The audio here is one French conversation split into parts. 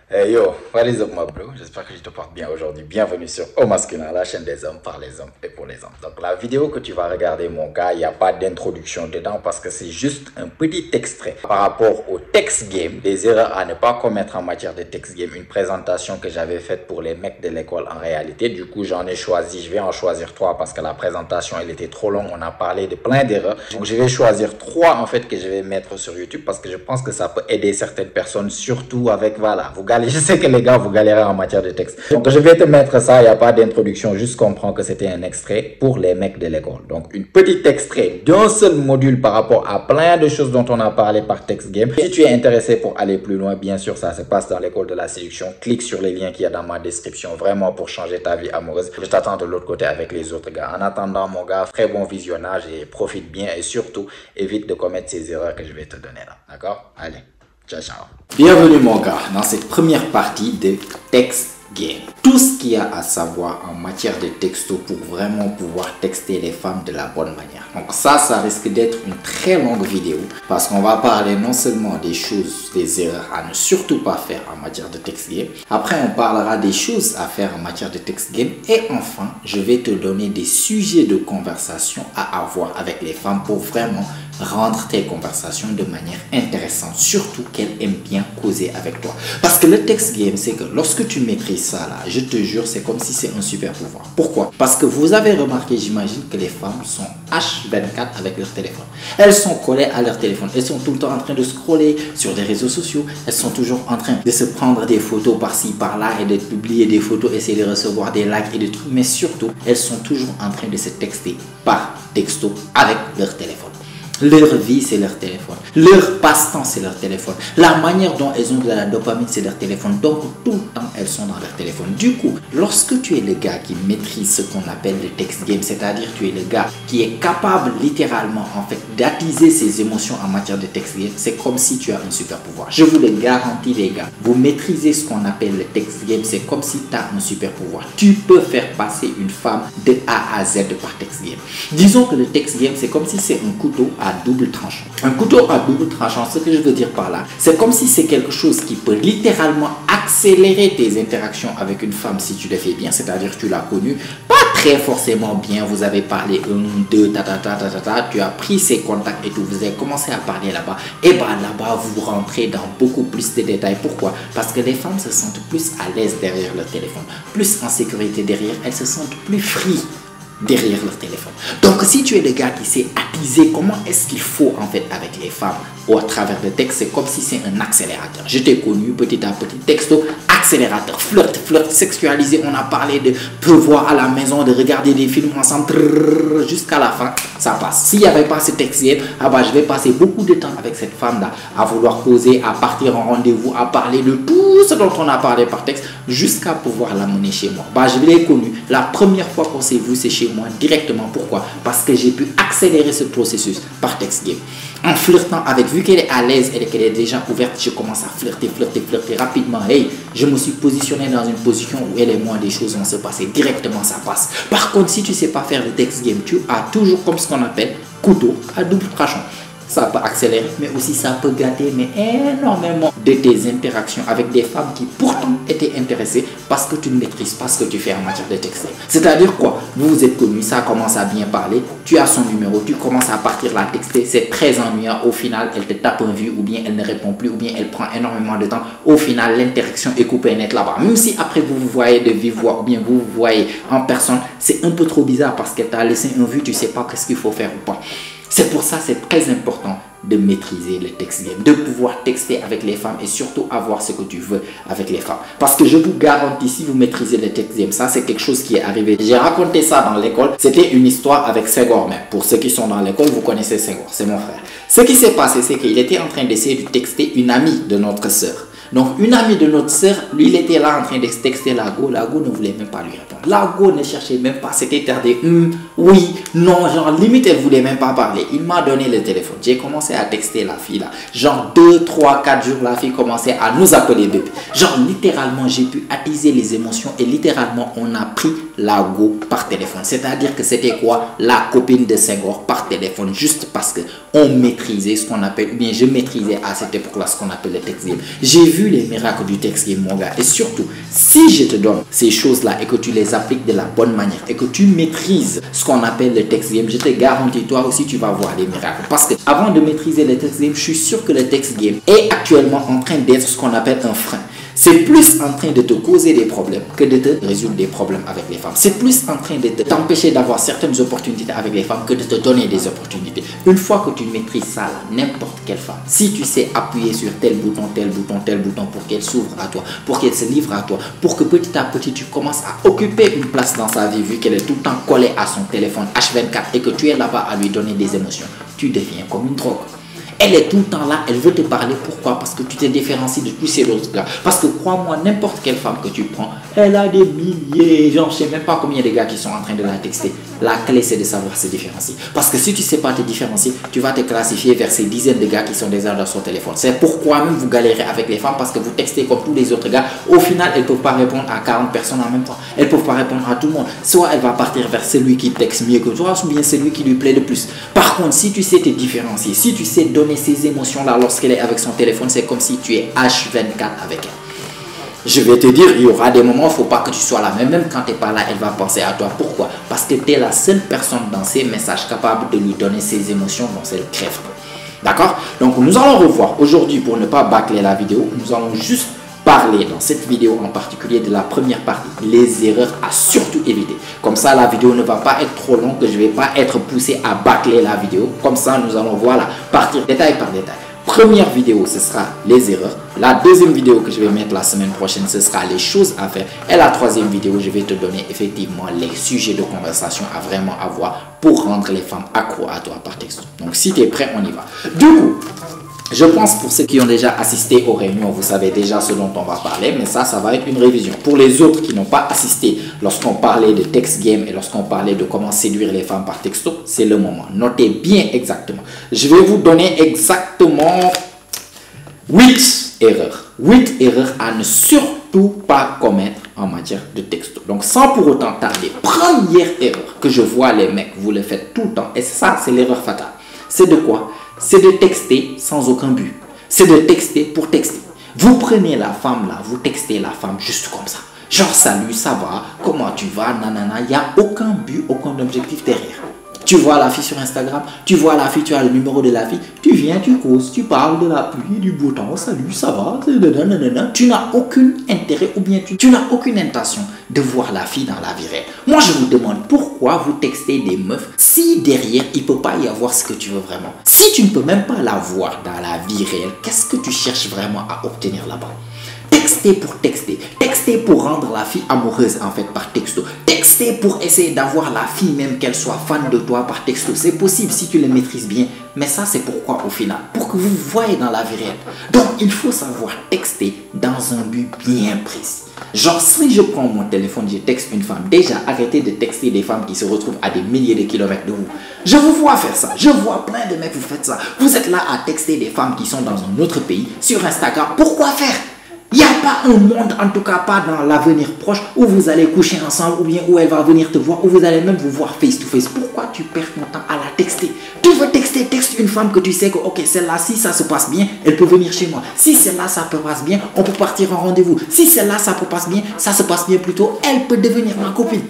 Hey yo, what is up my bro? J'espère que je te porte bien aujourd'hui. Bienvenue sur Au Masculin, la chaîne des hommes par les hommes et pour les hommes. Donc la vidéo que tu vas regarder mon gars, il n'y a pas d'introduction dedans parce que c'est juste un petit extrait par rapport au text game, des erreurs à ne pas commettre en matière de text game, une présentation que j'avais faite pour les mecs de l'école en réalité. Du coup j'en ai choisi, je vais en choisir 3 parce que la présentation elle était trop longue, on a parlé de plein d'erreurs. Donc je vais choisir 3 en fait que je vais mettre sur YouTube parce que je pense que ça peut aider certaines personnes, surtout avec voilà, vous galérez. Je sais que les gars, vous galérez en matière de texte. Donc, je vais te mettre ça. Il n'y a pas d'introduction. Juste comprends que c'était un extrait pour les mecs de l'école. Donc, une petite extrait d'un seul module par rapport à plein de choses dont on a parlé par Text Game. Si tu es intéressé pour aller plus loin, bien sûr, ça se passe dans l'école de la séduction. Clique sur les liens qu'il y a dans ma description. Vraiment pour changer ta vie amoureuse. Je t'attends de l'autre côté avec les autres gars. En attendant, mon gars, très bon visionnage et profite bien. Et surtout, évite de commettre ces erreurs que je vais te donner là. D'accord? Allez. Ciao, ciao. Bienvenue mon gars dans cette première partie de Text Game. Tout ce qu'il y a à savoir en matière de texto pour vraiment pouvoir texter les femmes de la bonne manière. Donc ça risque d'être une très longue vidéo parce qu'on va parler non seulement des choses, des erreurs à ne surtout pas faire en matière de text game. Après on parlera des choses à faire en matière de text game. Et enfin je vais te donner des sujets de conversation à avoir avec les femmes pour vraiment rendre tes conversations de manière intéressante, surtout qu'elles aiment bien causer avec toi. Parce que le text game, c'est que lorsque tu maîtrises ça là, je te jure, c'est comme si c'est un super pouvoir. Pourquoi? Parce que vous avez remarqué, j'imagine, que les femmes sont H24 avec leur téléphone. Elles sont collées à leur téléphone. Elles sont tout le temps en train de scroller sur des réseaux sociaux. Elles sont toujours en train de se prendre des photos par-ci, par-là et de publier des photos, essayer de recevoir des likes et des trucs. Mais surtout, elles sont toujours en train de se texter par texto avec leur téléphone. Leur vie, c'est leur téléphone. Leur passe-temps, c'est leur téléphone. La manière dont elles ont de la dopamine, c'est leur téléphone. Donc, tout le temps, elles sont dans leur téléphone. Du coup, lorsque tu es le gars qui maîtrise ce qu'on appelle le text game, c'est-à-dire tu es le gars qui est capable littéralement, en fait, d'attiser ses émotions en matière de text game, c'est comme si tu as un super pouvoir. Je vous le garantis, les gars. Vous maîtrisez ce qu'on appelle le text game, c'est comme si tu as un super pouvoir. Tu peux faire passer une femme de A à Z par text game. Disons que le text game, c'est comme si c'est un couteau à double tranchant. Un couteau à double tranchant, ce que je veux dire par là, c'est comme si c'est quelque chose qui peut littéralement accélérer tes interactions avec une femme si tu le fais bien, c'est-à-dire que tu l'as connue, pas très forcément bien, vous avez parlé 1, 2, tu as pris ses contacts et tout, vous avez commencé à parler là-bas, et bien là-bas, vous rentrez dans beaucoup plus de détails. Pourquoi? Parce que les femmes se sentent plus à l'aise derrière leur téléphone, plus en sécurité derrière, elles se sentent plus free derrière leur téléphone. Donc si tu es le gars qui sait attiser comment est-ce qu'il faut en fait avec les femmes ou à travers le texte, c'est comme si c'est un accélérateur. Je t'ai connu petit à petit, texto, accélérateur, flirt, sexualisé. On a parlé de pleuvoir à la maison, de regarder des films ensemble, jusqu'à la fin, ça passe. S'il n'y avait pas ce texte, je vais passer beaucoup de temps avec cette femme-là à vouloir causer, à partir en rendez-vous, à parler de tout ce dont on a parlé par texte, jusqu'à pouvoir l'amener chez moi. Je l'ai connu. La première fois qu'on s'est vu, c'est chez moi directement. Pourquoi? Parce que j'ai pu accélérer ce processus par text game. En flirtant avec, vu qu'elle est à l'aise et qu'elle est déjà ouverte, je commence à flirter rapidement. Hey, je me suis positionné dans une position où elle et moi, des choses vont se passer directement, ça passe. Par contre, si tu ne sais pas faire le text game, tu as toujours comme ce qu'on appelle couteau à double tranchant. Ça peut accélérer, mais aussi ça peut gâter mais énormément de tes interactions avec des femmes qui pourtant étaient intéressées parce que tu ne maîtrises pas ce que tu fais en matière de texte. C'est-à-dire quoi? Vous vous êtes connus, ça commence à bien parler, tu as son numéro, tu commences à partir la texter, c'est très ennuyant. Au final, elle te tape un vu ou bien elle ne répond plus ou bien elle prend énormément de temps. Au final, l'interaction est coupée net là-bas. Même si après vous vous voyez de vive voix ou bien vous vous voyez en personne, c'est un peu trop bizarre parce qu'elle t'a laissé un vu, tu ne sais pas qu'est-ce qu'il faut faire ou pas. C'est pour ça que c'est très important de maîtriser le text game, de pouvoir texter avec les femmes et surtout avoir ce que tu veux avec les femmes. Parce que je vous garantis, si vous maîtrisez le text game, ça c'est quelque chose qui est arrivé. J'ai raconté ça dans l'école, c'était une histoire avec Senghor. Mais pour ceux qui sont dans l'école, vous connaissez Senghor, c'est mon frère. Ce qui s'est passé, c'est qu'il était en train d'essayer de texter une amie de notre sœur. Donc une amie de notre sœur, lui il était là en train de texter Lago. Lago ne voulait même pas lui répondre. Lago ne cherchait même pas, c'était tardé. Oui, non, genre limite elle voulait même pas parler. Il m'a donné le téléphone. J'ai commencé à texter la fille là. Genre 2, 3, 4 jours, la fille commençait à nous appeler bébé. Genre littéralement, j'ai pu attiser les émotions et littéralement, on a pris la go par téléphone. C'est-à-dire que c'était quoi? La copine de Senghor par téléphone, juste parce que on maîtrisait ce qu'on appelle, ou bien je maîtrisais à cette époque-là ce qu'on appelle le text game. J'ai vu les miracles du text game, mon gars. Et surtout, si je te donne ces choses-là et que tu les appliques de la bonne manière et que tu maîtrises ce qu'on appelle le text game, je te garantis, toi aussi, tu vas voir les miracles. Parce que avant de maîtriser le text game, je suis sûr que le text game est actuellement en train d'être ce qu'on appelle un frein. C'est plus en train de te causer des problèmes que de te résoudre des problèmes avec les femmes. C'est plus en train de t'empêcher d'avoir certaines opportunités avec les femmes que de te donner des opportunités. Une fois que tu maîtrises ça, n'importe quelle femme, si tu sais appuyer sur tel bouton, tel bouton, tel bouton pour qu'elle s'ouvre à toi, pour qu'elle se livre à toi, pour que petit à petit tu commences à occuper une place dans sa vie vu qu'elle est tout le temps collée à son téléphone H24 et que tu es là-bas à lui donner des émotions, tu deviens comme une drogue. Elle est tout le temps là, elle veut te parler. Pourquoi? Parce que tu te différencies de tous ces autres gars. Parce que crois-moi, n'importe quelle femme que tu prends, elle a des milliers, genre je sais même pas combien de gars qui sont en train de la texter. La clé c'est de savoir se différencier. Parce que si tu sais pas te différencier, tu vas te classifier vers ces dizaines de gars qui sont déjà dans son téléphone. C'est pourquoi même vous galérez avec les femmes, parce que vous textez comme tous les autres gars. Au final, elles ne peuvent pas répondre à 40 personnes en même temps. Elles ne peuvent pas répondre à tout le monde. Soit elle va partir vers celui qui texte mieux que toi, ou bien celui qui lui plaît le plus. Par contre, si tu sais te différencier, si tu sais donner ces émotions-là lorsqu'elle est avec son téléphone, c'est comme si tu es H24 avec elle. Je vais te dire, il y aura des moments où il ne faut pas que tu sois là. Mais même quand tu n'es pas là, elle va penser à toi. Pourquoi? Parce que tu es la seule personne dans ces messages capable de lui donner ses émotions dont elle crève. D'accord? Donc nous allons revoir aujourd'hui, pour ne pas bâcler la vidéo, nous allons juste parler dans cette vidéo en particulier de la première partie, les erreurs à surtout éviter. Comme ça, la vidéo ne va pas être trop longue, que je ne vais pas être poussé à bâcler la vidéo. Comme ça, nous allons voilà, partir détail par détail. Première vidéo, ce sera les erreurs. La deuxième vidéo que je vais mettre la semaine prochaine, ce sera les choses à faire. Et la troisième vidéo, je vais te donner effectivement les sujets de conversation à vraiment avoir pour rendre les femmes accro à toi par texto. Donc, si tu es prêt, on y va. Du coup, je pense pour ceux qui ont déjà assisté aux réunions, vous savez déjà ce dont on va parler, mais ça va être une révision. Pour les autres qui n'ont pas assisté lorsqu'on parlait de text game et lorsqu'on parlait de comment séduire les femmes par texto, c'est le moment. Notez bien exactement. Je vais vous donner exactement 8 erreurs. 8 erreurs à ne surtout pas commettre en matière de texto. Donc sans pour autant tarder, première erreur que je vois les mecs, vous le faites tout le temps, et ça c'est l'erreur fatale. C'est de quoi? C'est de texter sans aucun but. C'est de texter pour texter. Vous prenez la femme là, vous textez la femme juste comme ça. Genre salut, ça va, comment tu vas, nanana. Il n'y a aucun but, aucun objectif derrière. Tu vois la fille sur Instagram, tu vois la fille, tu as le numéro de la fille, tu viens, tu causes, tu parles de la pluie, du beau temps, salut, ça va, nanana. Tu n'as aucun intérêt ou bien tu n'as aucune intention de voir la fille dans la vie réelle. Moi, je vous demande pourquoi vous textez des meufs si derrière, il ne peut pas y avoir ce que tu veux vraiment. Si tu ne peux même pas la voir dans la vie réelle, qu'est-ce que tu cherches vraiment à obtenir là-bas? Texter pour texter. Texter pour rendre la fille amoureuse en fait par texto. Texter pour essayer d'avoir la fille même qu'elle soit fan de toi par texto. C'est possible si tu le maîtrises bien. Mais ça c'est pourquoi au final? Pour que vous voyez dans la vie réelle. Donc il faut savoir texter dans un but bien précis. Genre si je prends mon téléphone, je texte une femme. Déjà arrêtez de texter des femmes qui se retrouvent à des milliers de kilomètres de vous. Je vous vois faire ça. Je vois plein de mecs vous faites ça. Vous êtes là à texter des femmes qui sont dans un autre pays sur Instagram. Pourquoi faire? Il n'y a pas un monde, en tout cas pas dans l'avenir proche, où vous allez coucher ensemble, ou bien où elle va venir te voir, où vous allez même vous voir face to face. Pourquoi tu perds ton temps à la texter? Tu veux texter, texte une femme que tu sais que, ok, celle-là, si ça se passe bien, elle peut venir chez moi. Si celle-là, ça se passe bien, on peut partir en rendez-vous. Si celle-là, ça se passe bien, ça se passe bien plutôt, elle peut devenir ma copine.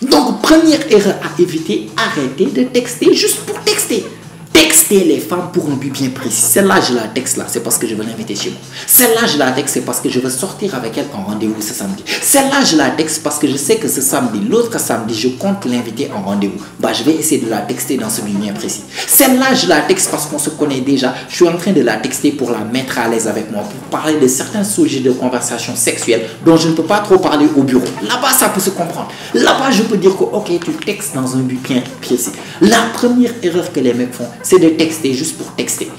Donc, première erreur à éviter, arrêtez de texter juste pour texter. Texter les femmes pour un but bien précis. Celle-là, je la texte là, c'est parce que je veux l'inviter chez moi. Celle-là, je la texte, c'est parce que je veux sortir avec elle en rendez-vous ce samedi. Celle-là, je la texte parce que je sais que ce samedi, l'autre samedi, je compte l'inviter en rendez-vous. Bah, je vais essayer de la texter dans ce but bien précis. Celle-là, je la texte parce qu'on se connaît déjà. Je suis en train de la texter pour la mettre à l'aise avec moi, pour parler de certains sujets de conversation sexuelle dont je ne peux pas trop parler au bureau. Là-bas, ça peut se comprendre. Là-bas, je peux dire que, ok, tu textes dans un but bien précis. La première erreur que les mecs font, c'est de texter juste pour texter.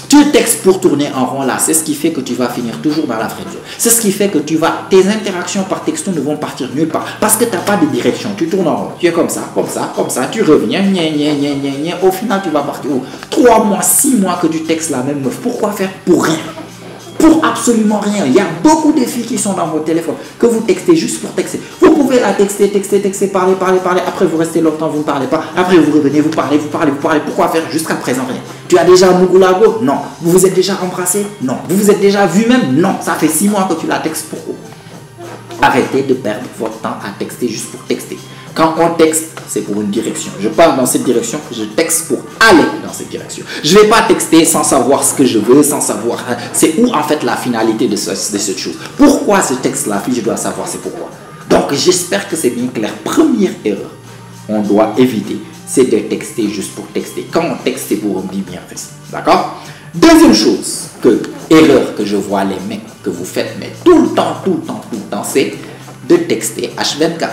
Tu textes pour tourner en rond là, c'est ce qui fait que tu vas finir toujours dans la friendzone. C'est ce qui fait que tes interactions par texto ne vont partir nulle part. Parce que tu n'as pas de direction, tu tournes en rond. Tu es comme ça, tu reviens, au final tu vas partir où? 3 mois, 6 mois que tu textes la même meuf. Pourquoi faire? Pour rien. Pour absolument rien. Il y a beaucoup de filles qui sont dans vos téléphones, que vous textez juste pour texter. Vous pouvez la texter, parler. Après, vous restez longtemps, vous ne parlez pas. Après, vous revenez, vous parlez. Pourquoi faire? Jusqu'à présent, rien. Tu as déjà Mugulago? Non. Vous vous êtes déjà embrassé? Non. Vous vous êtes déjà vu même? Non. Ça fait 6 mois que tu la textes. Pourquoi? Arrêtez de perdre votre temps à texter juste pour texter. Quand on texte, c'est pour une direction. Je pars dans cette direction, je texte pour aller dans cette direction. Je ne vais pas texter sans savoir ce que je veux, sans savoir. C'est où en fait la finalité de cette chose. Pourquoi ce texte-là, je dois savoir c'est pourquoi. Donc j'espère que c'est bien clair. Première erreur, on doit éviter, c'est de texter juste pour texter. Quand on texte, c'est pour un but bien précis. D'accord? Deuxième chose, erreur que je vois les mecs que vous faites, mais tout le temps, c'est de texter H24.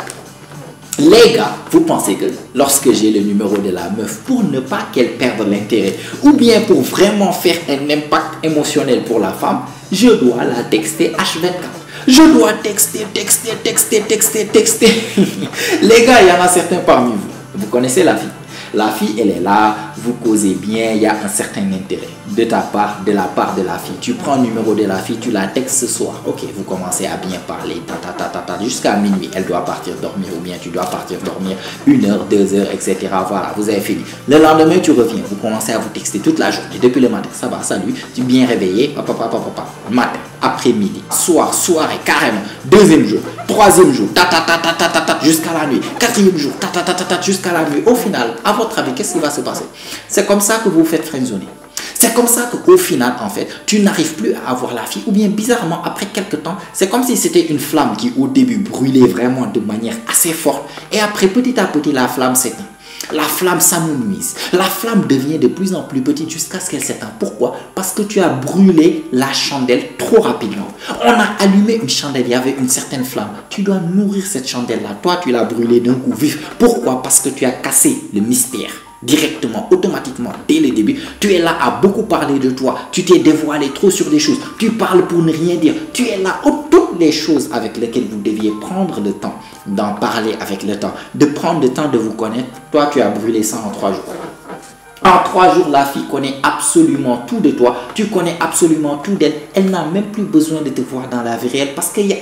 Les gars, vous pensez que lorsque j'ai le numéro de la meuf, pour ne pas qu'elle perde l'intérêt, ou bien pour vraiment faire un impact émotionnel pour la femme, je dois la texter H24. Je dois texter. Les gars, il y en a certains parmi vous. Vous connaissez la fille. La fille, elle est là, vous causez bien, il y a un certain intérêt de ta part, de la part de la fille. Tu prends le numéro de la fille, tu la textes ce soir. Ok, vous commencez à bien parler, jusqu'à minuit. Elle doit partir dormir ou bien tu dois partir dormir 1 heure, 2 heures, etc. Voilà, vous avez fini. Le lendemain, tu reviens, vous commencez à vous texter toute la journée. Depuis le matin, ça va, salut, tu es bien réveillé, matin, après-midi, soir, soirée, carrément. Deuxième jour, troisième jour, jusqu'à la nuit. Quatrième jour, jusqu'à la nuit. Au final, à votre avis, qu'est-ce qui va se passer? C'est comme ça que vous faites friendzoner. C'est comme ça qu'au final, en fait, tu n'arrives plus à avoir la fille. Ou bien, bizarrement, après quelques temps, c'est comme si c'était une flamme qui, au début, brûlait vraiment de manière assez forte. Et après, petit à petit, la flamme s'éteint. La flamme s'amenuise. La flamme devient de plus en plus petite jusqu'à ce qu'elle s'éteint. Pourquoi? Parce que tu as brûlé la chandelle trop rapidement. On a allumé une chandelle, il y avait une certaine flamme. Tu dois nourrir cette chandelle-là. Toi, tu l'as brûlée d'un coup vif. Pourquoi? Parce que tu as cassé le mystère. Directement, automatiquement, dès le début, tu es là à beaucoup parler de toi. Tu t'es dévoilé trop sur des choses. Tu parles pour ne rien dire. Tu es là, toutes les choses avec lesquelles vous deviez prendre le temps d'en parler avec le temps, de prendre le temps de vous connaître. Toi, tu as brûlé ça en 3 jours. En 3 jours, la fille connaît absolument tout de toi. Tu connais absolument tout d'elle. Elle n'a même plus besoin de te voir dans la vie réelle parce qu'il y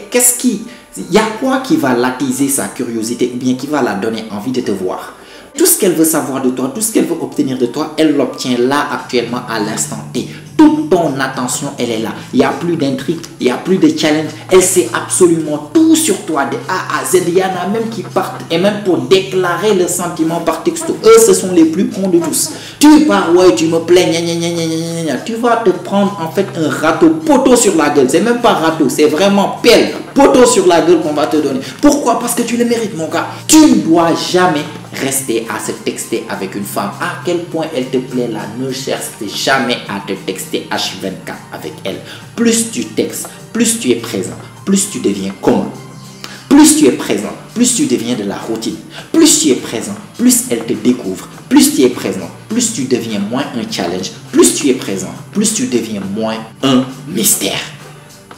a quoi qui va l'attiser sa curiosité ou bien qui va la donner envie de te voir? Tout ce qu'elle veut savoir de toi, tout ce qu'elle veut obtenir de toi, elle l'obtient là actuellement à l'instant T. Toute ton attention, elle est là. Il n'y a plus d'intrigue, il n'y a plus de challenge. Elle sait absolument tout sur toi de A à Z. Il y en a même qui partent et même pour déclarer le sentiment par texto. Eux, ce sont les plus cons de tous. Tu pars, ouais, tu me plais, tu vas te prendre en fait un râteau, poteau sur la gueule. C'est même pas râteau, c'est vraiment pelle, poteau sur la gueule qu'on va te donner. Pourquoi? Parce que tu le mérites, mon gars. Tu ne dois jamais rester à se texter avec une femme. À quel point elle te plaît là, ne cherche jamais à te texter H24 avec elle. Plus tu textes, plus tu es présent, plus tu deviens commun. Plus tu es présent, plus tu deviens de la routine. Plus tu es présent, plus elle te découvre. Plus tu es présent, plus tu deviens moins un challenge. Plus tu es présent, plus tu deviens moins un mystère.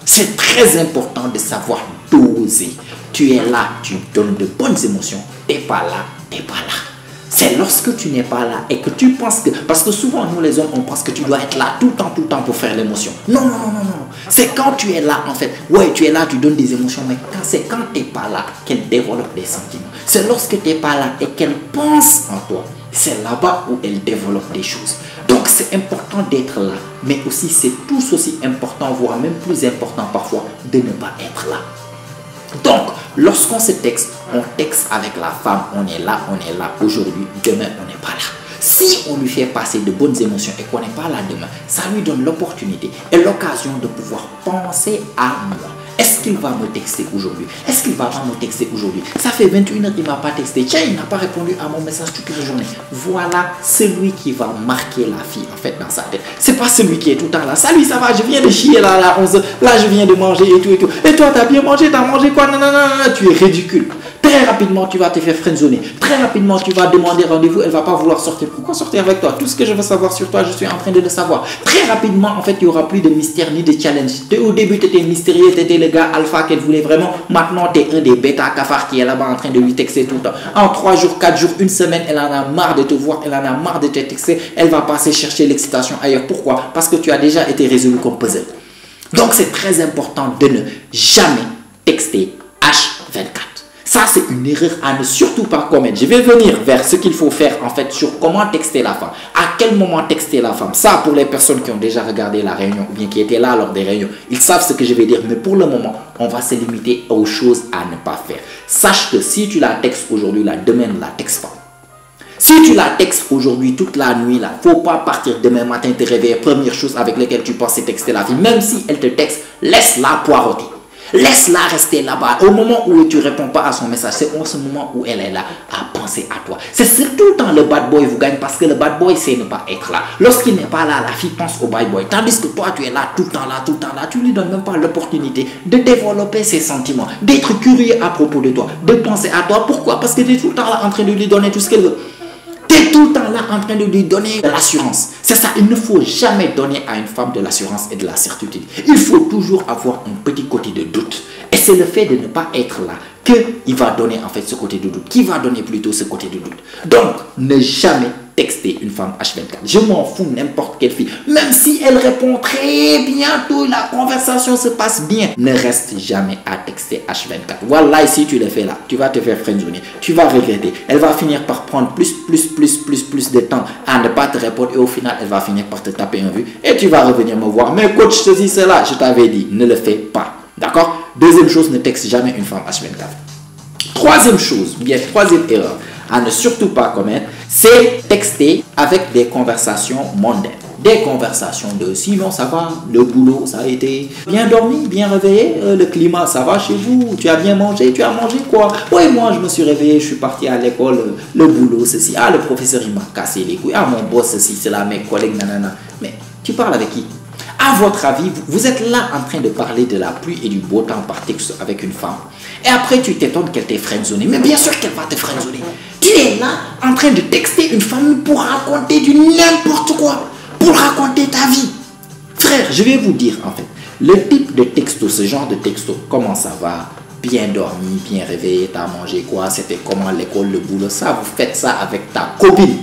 C'est très important de savoir doser. Tu es là, tu donnes de bonnes émotions. Tu n'es pas là, tu n'es pas là. C'est lorsque tu n'es pas là et que tu penses que... Parce que souvent, nous les hommes, on pense que tu dois être là tout le temps pour faire l'émotion. Non. C'est quand tu es là, en fait. Ouais, tu es là, tu donnes des émotions, mais c'est quand tu n'es pas là qu'elle développe des sentiments. C'est lorsque tu n'es pas là et qu'elle pense en toi. C'est là-bas où elle développe des choses. Donc, c'est important d'être là. Mais aussi, c'est tout aussi important, voire même plus important parfois, de ne pas être là. Donc, lorsqu'on se texte, on texte avec la femme, on est là aujourd'hui, demain on n'est pas là. Si on lui fait passer de bonnes émotions et qu'on n'est pas là demain, ça lui donne l'opportunité et l'occasion de pouvoir penser à moi. Est-ce qu'il va me texter aujourd'hui? Est-ce qu'il va pas me texter aujourd'hui? Ça fait 21 heures qu'il ne m'a pas texté. Tiens, il n'a pas répondu à mon message toute la journée. Voilà celui qui va marquer la fille en fait dans sa tête. C'est pas celui qui est tout le temps là. Salut, ça va, je viens de chier là à 11h. Là, je viens de manger et tout. Et toi, tu as bien mangé, tu as mangé quoi? Non, tu es ridicule. Tu Très rapidement, tu vas te faire friendzoner. Très rapidement, tu vas demander rendez-vous. Elle ne va pas vouloir sortir. Pourquoi sortir avec toi? Tout ce que je veux savoir sur toi, je suis en train de le savoir. Très rapidement, en fait, il n'y aura plus de mystère ni de challenge. Au début, tu étais mystérieux, tu étais le gars alpha qu'elle voulait vraiment. Maintenant, tu es un des bêta cafards qui est là-bas en train de lui texter tout le temps. En 3 jours, 4 jours, une semaine, elle en a marre de te voir. Elle en a marre de te texter. Elle va passer chercher l'excitation ailleurs. Pourquoi? Parce que tu as déjà été résolu comme puzzle. Donc, c'est très important de ne jamais texter H24. Ça, c'est une erreur à ne surtout pas commettre. Je vais venir vers ce qu'il faut faire en fait sur comment texter la femme. À quel moment texter la femme. Ça, pour les personnes qui ont déjà regardé la réunion ou bien qui étaient là lors des réunions, ils savent ce que je vais dire. Mais pour le moment, on va se limiter aux choses à ne pas faire. Sache que si tu la textes aujourd'hui, demain ne la texte pas. Si tu la textes aujourd'hui toute la nuit, il ne faut pas partir demain matin te réveiller. Première chose avec laquelle tu penses, c'est texter la fille. Même si elle te texte, laisse-la poireauter. Laisse-la rester là-bas. Au moment où tu ne réponds pas à son message, c'est en ce moment où elle est là à penser à toi. C'est tout le temps le bad boy vous gagne parce que le bad boy sait ne pas être là. Lorsqu'il n'est pas là, la fille pense au bad boy. Tandis que toi, tu es là tout le temps là, tout le temps là. Tu ne lui donnes même pas l'opportunité de développer ses sentiments, d'être curieux à propos de toi, de penser à toi. Pourquoi? Parce que tu es tout le temps là en train de lui donner tout ce qu'elle veut. Tu es tout le temps là en train de lui donner de l'assurance. C'est ça, il ne faut jamais donner à une femme de l'assurance et de la certitude. Il faut toujours avoir un petit côté de doute. Et c'est le fait de ne pas être là qu'il va donner en fait ce côté de doute. Qui va donner plutôt ce côté de doute. Donc, ne jamais texter une femme H24. Je m'en fous n'importe quelle fille. Même si elle répond très bientôt, la conversation se passe bien. Ne reste jamais à texter H24. Voilà, si tu le fais là, tu vas te faire friendzoner. Tu vas regretter. Elle va finir par prendre plus de temps à ne pas te répondre. Et au final, elle va finir par te taper un vu. Et tu vas revenir me voir. Mais coach, ceci, cela, je t'avais dit, ne le fais pas. D'accord? Deuxième chose, ne texte jamais une femme H24. Troisième chose, bien troisième erreur à ne surtout pas commettre, c'est texter avec des conversations mondaines. Des conversations de sinon ça va, le boulot ça a été bien dormi, bien réveillé, le climat ça va chez vous, tu as bien mangé, tu as mangé quoi? Oui, moi je me suis réveillé, je suis parti à l'école, le boulot ceci, ah le professeur il m'a cassé les couilles, ah mon boss ceci, c'est là mes collègues nanana. Mais tu parles avec qui? À votre avis, vous êtes là en train de parler de la pluie et du beau temps par texte avec une femme. Et après, tu t'étonnes qu'elle t'ait friendzoné. Mais bien sûr qu'elle va te friendzoner. Tu es là en train de texter une femme pour raconter du n'importe quoi. Pour raconter ta vie. Frère, je vais vous dire en fait. Le type de texto, ce genre de texto, comment ça va? Bien dormi, bien réveillé, t'as mangé quoi? C'était comment l'école, le boulot? Ça, vous faites ça avec ta copine.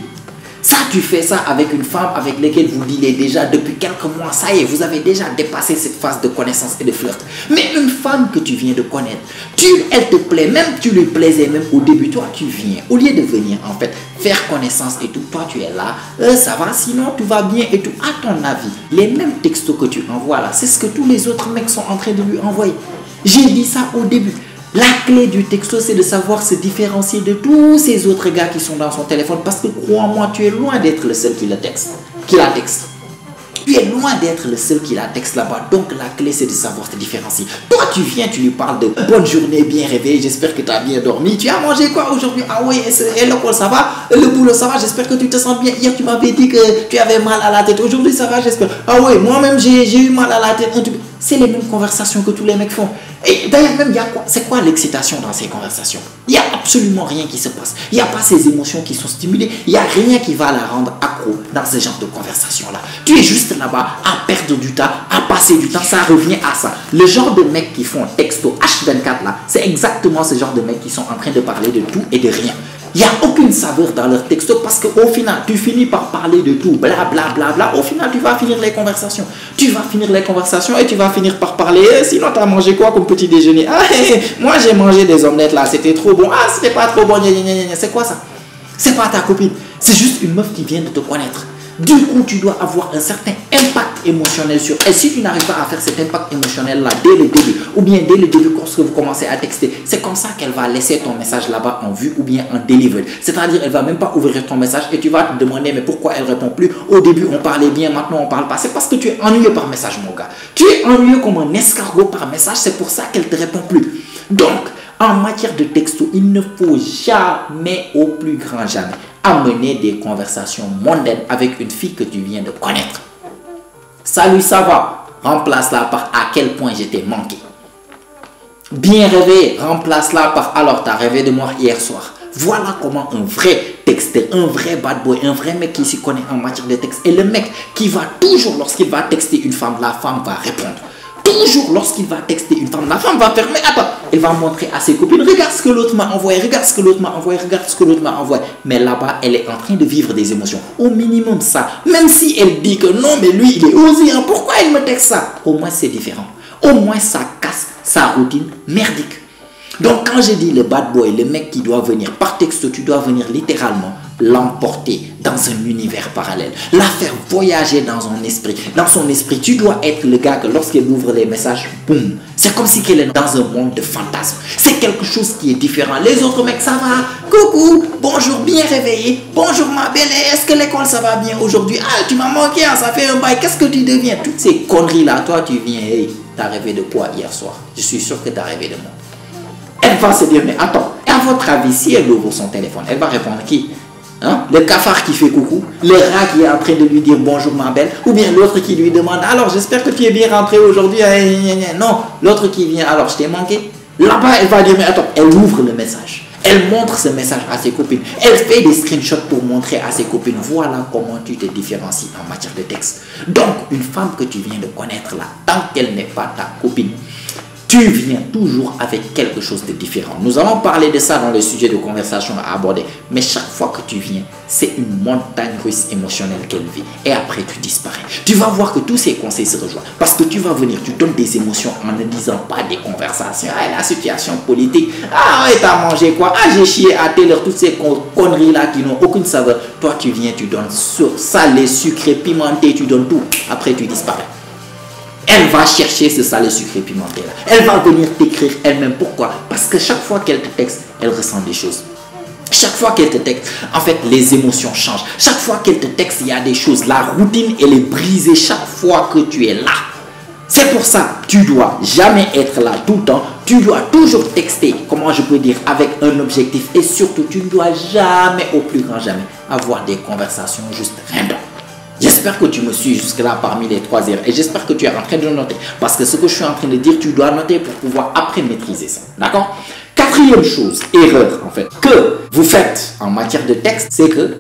Ça, tu fais ça avec une femme avec laquelle vous dealez déjà depuis quelques mois. Ça y est, vous avez déjà dépassé cette phase de connaissance et de flirt. Mais une femme que tu viens de connaître, elle te plaît, même tu lui plaisais même au début, toi tu viens. Au lieu de venir en fait faire connaissance et tout, toi tu es là, ça va, sinon tout va bien et tout. À ton avis, les mêmes textos que tu envoies là, c'est ce que tous les autres mecs sont en train de lui envoyer. J'ai dit ça au début. La clé du texto, c'est de savoir se différencier de tous ces autres gars qui sont dans son téléphone. Parce que crois-moi, tu es loin d'être le seul qui la texte. Tu es loin d'être le seul qui la texte là-bas. Donc la clé, c'est de savoir te différencier. Toi, tu viens, tu lui parles de bonne journée, bien réveillée, j'espère que tu as bien dormi. Tu as mangé quoi aujourd'hui? Ah oui, et l'école, ça va? Le boulot, ça va? J'espère que tu te sens bien. Hier, tu m'avais dit que tu avais mal à la tête. Aujourd'hui, ça va, j'espère. Ah oui, moi-même, j'ai eu mal à la tête. C'est les mêmes conversations que tous les mecs font. Et d'ailleurs, même, c'est quoi l'excitation dans ces conversations? Il n'y a absolument rien qui se passe. Il n'y a pas ces émotions qui sont stimulées. Il n'y a rien qui va la rendre accro dans ce genre de conversation-là. Tu es juste là-bas à perdre du temps, à passer du temps. Ça revient à ça. Le genre de mecs qui font texto H24 là, c'est exactement ce genre de mecs qui sont en train de parler de tout et de rien. Il n'y a aucune saveur dans leur texto parce qu'au final, tu finis par parler de tout, bla bla bla bla. Au final, tu vas finir les conversations. Tu vas finir les conversations et tu vas finir par parler. Sinon, tu as mangé quoi comme petit déjeuner? Ah, moi, j'ai mangé des omelettes là, c'était trop bon. Ah, c'était pas trop bon. C'est quoi ça? C'est pas ta copine. C'est juste une meuf qui vient de te connaître. Du coup, tu dois avoir un certain impact émotionnel sur elle. Si tu n'arrives pas à faire cet impact émotionnel-là dès le début, ou bien dès le début, lorsque vous commencez à texter, c'est comme ça qu'elle va laisser ton message là-bas en vue ou bien en delivered. C'est-à-dire, elle va même pas ouvrir ton message et tu vas te demander, mais pourquoi elle répond plus? Au début, on parlait bien, maintenant on parle pas. C'est parce que tu es ennuyeux par message, mon gars. Tu es ennuyeux comme un escargot par message, c'est pour ça qu'elle te répond plus. Donc, en matière de texto, il ne faut jamais, au plus grand jamais, amener des conversations mondaines avec une fille que tu viens de connaître. Salut, ça va? Remplace-la par à quel point je t'ai manqué. Bien réveillé, remplace-la par alors t'as rêvé de moi hier soir. Voilà comment un vrai texteur, un vrai bad boy, un vrai mec qui s'y connaît en matière de texte. Et le mec qui va toujours, lorsqu'il va texter une femme, la femme va répondre. Toujours lorsqu'il va texter une femme, la femme va faire, mais attends, elle va montrer à ses copines, regarde ce que l'autre m'a envoyé, regarde ce que l'autre m'a envoyé, regarde ce que l'autre m'a envoyé. Mais là-bas, elle est en train de vivre des émotions. Au minimum ça. Même si elle dit que non, mais lui, il est osé, hein, pourquoi elle me texte ça? Au moins, c'est différent. Au moins, ça casse sa routine merdique. Donc, quand je dis le bad boy, le mec qui doit venir par texto, tu dois venir littéralement l'emporter dans un univers parallèle, la faire voyager dans son esprit. Dans son esprit, tu dois être le gars que lorsqu'elle ouvre les messages, boum, c'est comme si elle est dans un monde de fantasmes. C'est quelque chose qui est différent. Les autres mecs, ça va? Coucou, bonjour, bien réveillé. Bonjour ma belle, est-ce que l'école ça va bien aujourd'hui? Ah, tu m'as manqué, hein, ça fait un bail, qu'est-ce que tu deviens? Toutes ces conneries-là, toi tu viens, hey, t'as rêvé de quoi hier soir? Je suis sûr que t'as rêvé de moi. Elle va se dire, mais attends, à votre avis, si elle ouvre son téléphone, elle va répondre qui? Hein? Le cafard qui fait coucou, le rat qui est en train de lui dire bonjour ma belle, ou bien l'autre qui lui demande, alors j'espère que tu es bien rentré aujourd'hui. Non, l'autre qui vient, alors je t'ai manqué. Là-bas, elle va dire, mais attends, elle ouvre le message. Elle montre ce message à ses copines. Elle fait des screenshots pour montrer à ses copines, voilà comment tu te différencies en matière de texte. Donc, une femme que tu viens de connaître là, tant qu'elle n'est pas ta copine, tu viens toujours avec quelque chose de différent. Nous allons parler de ça dans le sujet de conversation à aborder. Mais chaque fois que tu viens, c'est une montagne russe émotionnelle qu'elle vit. Et après, tu disparais. Tu vas voir que tous ces conseils se rejoignent. Parce que tu vas venir, tu donnes des émotions en ne disant pas des conversations. Ah, la situation politique. Ah, ouais, t'as mangé quoi? Ah, j'ai chié à telle heure. Toutes ces conneries-là qui n'ont aucune saveur. Toi, tu viens, tu donnes salé, sucré, pimenté, tu donnes tout. Après, tu disparais. Elle va chercher ce salé sucré pimenté là. Elle va venir t'écrire elle-même. Pourquoi? Parce que chaque fois qu'elle te texte, elle ressent des choses. Chaque fois qu'elle te texte, en fait, les émotions changent. Chaque fois qu'elle te texte, il y a des choses. La routine, elle est brisée chaque fois que tu es là. C'est pour ça, tu dois jamais être là tout le temps. Tu dois toujours texter, comment je peux dire, avec un objectif. Et surtout, tu ne dois jamais, au plus grand jamais, avoir des conversations juste random. J'espère que tu me suis jusque-là parmi les 3 erreurs et j'espère que tu es en train de noter. Parce que ce que je suis en train de dire, tu dois noter pour pouvoir après maîtriser ça. D'accord? 4e chose, erreur en fait, que vous faites en matière de texte, c'est que